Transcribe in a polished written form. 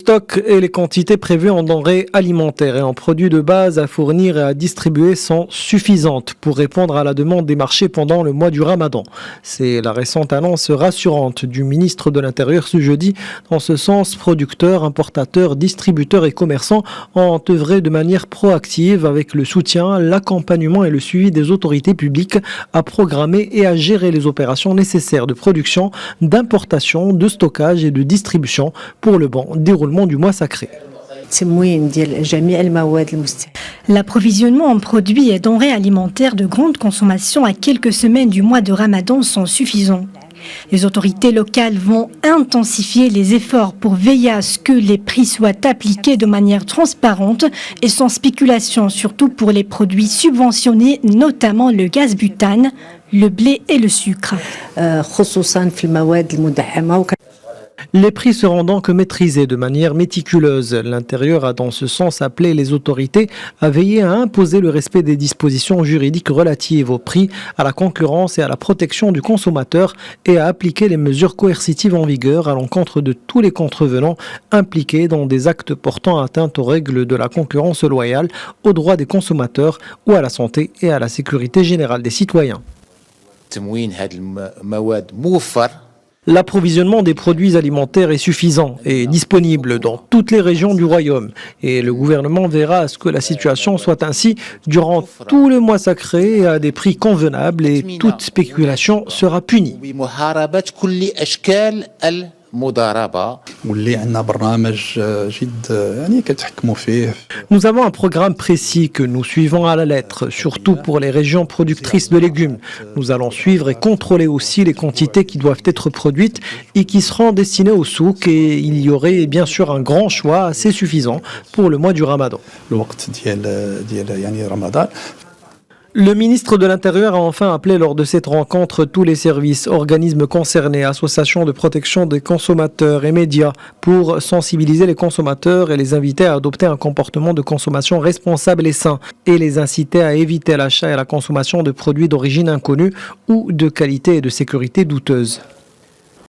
stocks et les quantités prévues en denrées alimentaires et en produits de base à fournir et à distribuer sont suffisantes pour répondre à la demande des marchés pendant le mois du Ramadan. C'est la récente annonce rassurante du ministre de l'Intérieur ce jeudi. Dans ce sens, producteurs, importateurs, distributeurs et commerçants ont œuvré de manière proactive avec le soutien, l'accompagnement et le suivi des autorités publiques à programmer et à gérer les opérations nécessaires de production, d'importation, de stockage et de distribution pour le bon déroulement du mois sacré. L'approvisionnement en produits et denrées alimentaires de grande consommation à quelques semaines du mois de Ramadan sont suffisants. Les autorités locales vont intensifier les efforts pour veiller à ce que les prix soient appliqués de manière transparente et sans spéculation, surtout pour les produits subventionnés, notamment le gaz butane, le blé et le sucre. Les prix seront donc maîtrisés de manière méticuleuse. L'Intérieur a dans ce sens appelé les autorités à veiller à imposer le respect des dispositions juridiques relatives aux prix, à la concurrence et à la protection du consommateur et à appliquer les mesures coercitives en vigueur à l'encontre de tous les contrevenants impliqués dans des actes portant atteinte aux règles de la concurrence loyale, aux droits des consommateurs ou à la santé et à la sécurité générale des citoyens. L'approvisionnement des produits alimentaires est suffisant et disponible dans toutes les régions du royaume. Et le gouvernement verra à ce que la situation soit ainsi durant tout le mois sacré à des prix convenables et toute spéculation sera punie. Nous avons un programme précis que nous suivons à la lettre, surtout pour les régions productrices de légumes. Nous allons suivre et contrôler aussi les quantités qui doivent être produites et qui seront destinées au souk, et il y aurait bien sûr un grand choix assez suffisant pour le mois du Ramadan. Le ministre de l'Intérieur a enfin appelé lors de cette rencontre tous les services, organismes concernés, associations de protection des consommateurs et médias pour sensibiliser les consommateurs et les inviter à adopter un comportement de consommation responsable et sain et les inciter à éviter l'achat et la consommation de produits d'origine inconnue ou de qualité et de sécurité douteuse.